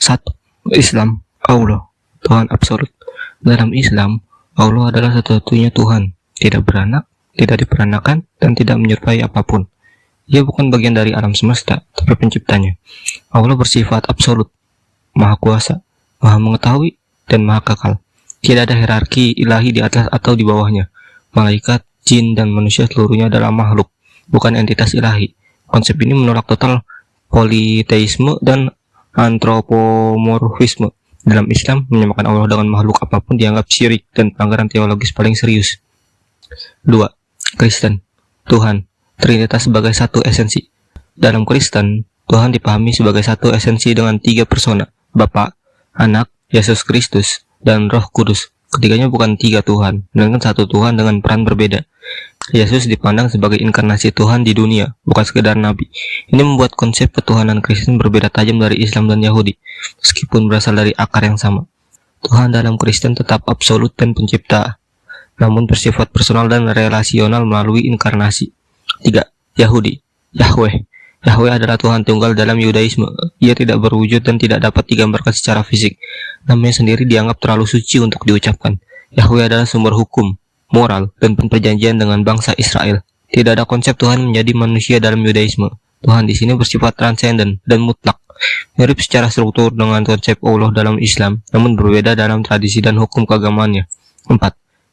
1. Islam, Allah, Tuhan absolut. Dalam Islam, Allah adalah satu-satunya Tuhan, tidak beranak, tidak diperanakan, dan tidak menyerupai apapun. Ia bukan bagian dari alam semesta, tapi penciptanya. Allah bersifat absolut, maha kuasa, maha mengetahui, dan maha kekal. Tidak ada hierarki ilahi di atas atau di bawahnya. Malaikat, jin, dan manusia seluruhnya adalah makhluk, bukan entitas ilahi. Konsep ini menolak total politeisme dan antropomorfisme. Dalam Islam, menyamakan Allah dengan makhluk apapun dianggap syirik dan pelanggaran teologis paling serius. 2. Kristen, Tuhan, Trinitas sebagai satu esensi. Dalam Kristen, Tuhan dipahami sebagai satu esensi dengan 3 persona, Bapa, Anak, Yesus Kristus, dan Roh Kudus. Ketiganya bukan 3 Tuhan, melainkan satu Tuhan dengan peran berbeda. Yesus dipandang sebagai inkarnasi Tuhan di dunia, bukan sekedar nabi. Ini membuat konsep ketuhanan Kristen berbeda tajam dari Islam dan Yahudi, meskipun berasal dari akar yang sama. Tuhan dalam Kristen tetap absolut dan pencipta, namun bersifat personal dan relasional melalui inkarnasi. 3. Yahudi, Yahweh. Yahweh adalah Tuhan tunggal dalam Yudaisme. Ia tidak berwujud dan tidak dapat digambarkan secara fisik. Namanya sendiri dianggap terlalu suci untuk diucapkan. Yahweh adalah sumber hukum, moral, dan perjanjian dengan bangsa Israel. Tidak ada konsep Tuhan menjadi manusia dalam Yudaisme. Tuhan di sini bersifat transenden dan mutlak, mirip secara struktur dengan konsep Allah dalam Islam, namun berbeda dalam tradisi dan hukum keagamaannya. 4.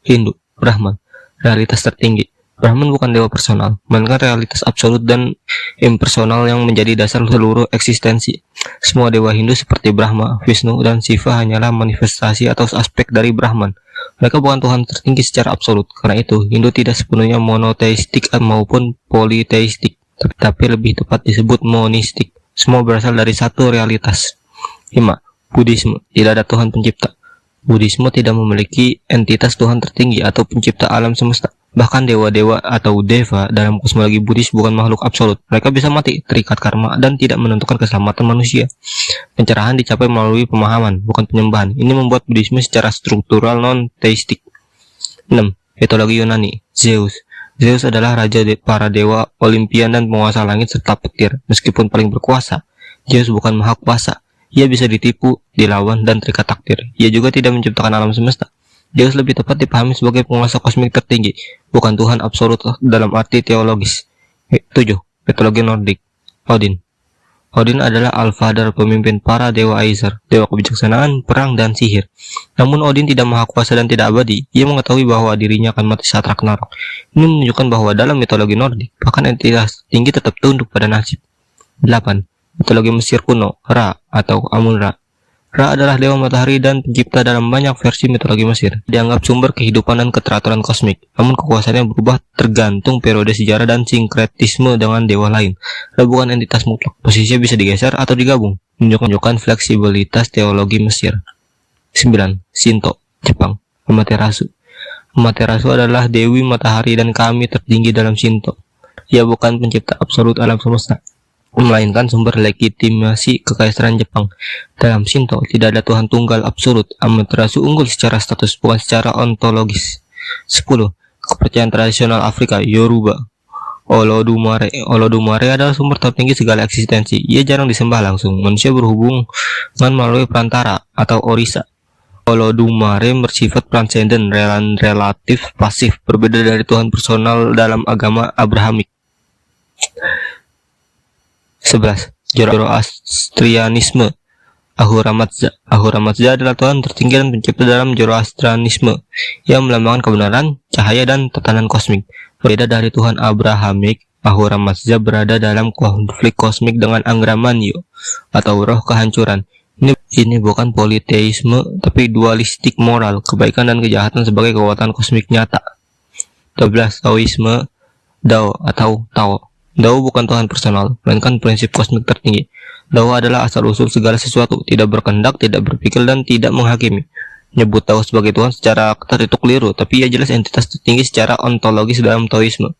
Hindu, Brahman, realitas tertinggi. Brahman bukan dewa personal, melainkan realitas absolut dan impersonal yang menjadi dasar seluruh eksistensi. Semua dewa Hindu seperti Brahma, Vishnu, dan Shiva hanyalah manifestasi atau aspek dari Brahman. Mereka bukan Tuhan tertinggi secara absolut. Karena itu, Hindu tidak sepenuhnya monoteistik maupun politeistik, tapi lebih tepat disebut monistik. Semua berasal dari satu realitas. 5. Buddhisme, tidak ada Tuhan pencipta. Buddhisme tidak memiliki entitas Tuhan tertinggi atau pencipta alam semesta. Bahkan dewa-dewa atau deva dalam kosmologi Buddhis bukan makhluk absolut. Mereka bisa mati, terikat karma, dan tidak menentukan keselamatan manusia. Pencerahan dicapai melalui pemahaman, bukan penyembahan. Ini membuat Buddhisme secara struktural non-teistik. 6. Mitologi Yunani, Zeus. Zeus adalah raja para dewa, Olimpian, dan penguasa langit serta petir. Meskipun paling berkuasa, Zeus bukan maha kuasa. Ia bisa ditipu, dilawan, dan terikat takdir. Ia juga tidak menciptakan alam semesta. Zeus lebih tepat dipahami sebagai penguasa kosmik tertinggi, bukan Tuhan absolut dalam arti teologis. 7. Mitologi Nordik, Odin. Odin adalah Allfather, pemimpin para dewa Aesir, dewa kebijaksanaan, perang, dan sihir. Namun Odin tidak maha kuasa dan tidak abadi. Ia mengetahui bahwa dirinya akan mati saat Ragnarok. Ini menunjukkan bahwa dalam mitologi Nordik, bahkan entitas tinggi tetap tunduk pada nasib. 8. Mitologi Mesir kuno, Ra atau Amun-Ra. Ra adalah dewa matahari dan pencipta dalam banyak versi mitologi Mesir. Dianggap sumber kehidupan dan keteraturan kosmik. Namun kekuasaannya berubah tergantung periode sejarah dan sinkretisme dengan dewa lain. Ra bukan entitas mutlak. Posisinya bisa digeser atau digabung, menunjukkan fleksibilitas teologi Mesir. 9. Shinto, Jepang, Amaterasu. Amaterasu adalah dewi matahari dan kami tertinggi dalam Shinto. Ia bukan pencipta absolut alam semesta, melainkan sumber legitimasi kekaisaran Jepang. Dalam Shinto, tidak ada Tuhan tunggal absolut. Amaterasu unggul secara status, bukan secara ontologis. 10. Kepercayaan tradisional Afrika, Yoruba, Olodumare. Olodumare adalah sumber tertinggi segala eksistensi. Ia jarang disembah langsung. Manusia berhubungan melalui perantara atau orisa. Olodumare bersifat transenden, relatif pasif, berbeda dari Tuhan personal dalam agama Abrahamik. 11. Zoroastrianisme, Ahura Mazda. Ahura Mazda adalah Tuhan tertinggi dan pencipta dalam Zoroastrianisme. Ia melambangkan kebenaran, cahaya, dan tatanan kosmik. Berbeda dari Tuhan Abrahamik, Ahura Mazda berada dalam konflik kosmik dengan Angra Mainyu atau roh kehancuran. Ini bukan politeisme, tapi dualistik moral, kebaikan dan kejahatan sebagai kekuatan kosmik nyata. 12. Taoisme, Dao atau Tao. Dao bukan Tuhan personal, melainkan prinsip kosmik tertinggi. Dao adalah asal-usul segala sesuatu, tidak berkehendak, tidak berpikir, dan tidak menghakimi. Menyebut Dao sebagai Tuhan secara ketat itu keliru, tapi ia jelas entitas tertinggi secara ontologis dalam Taoisme.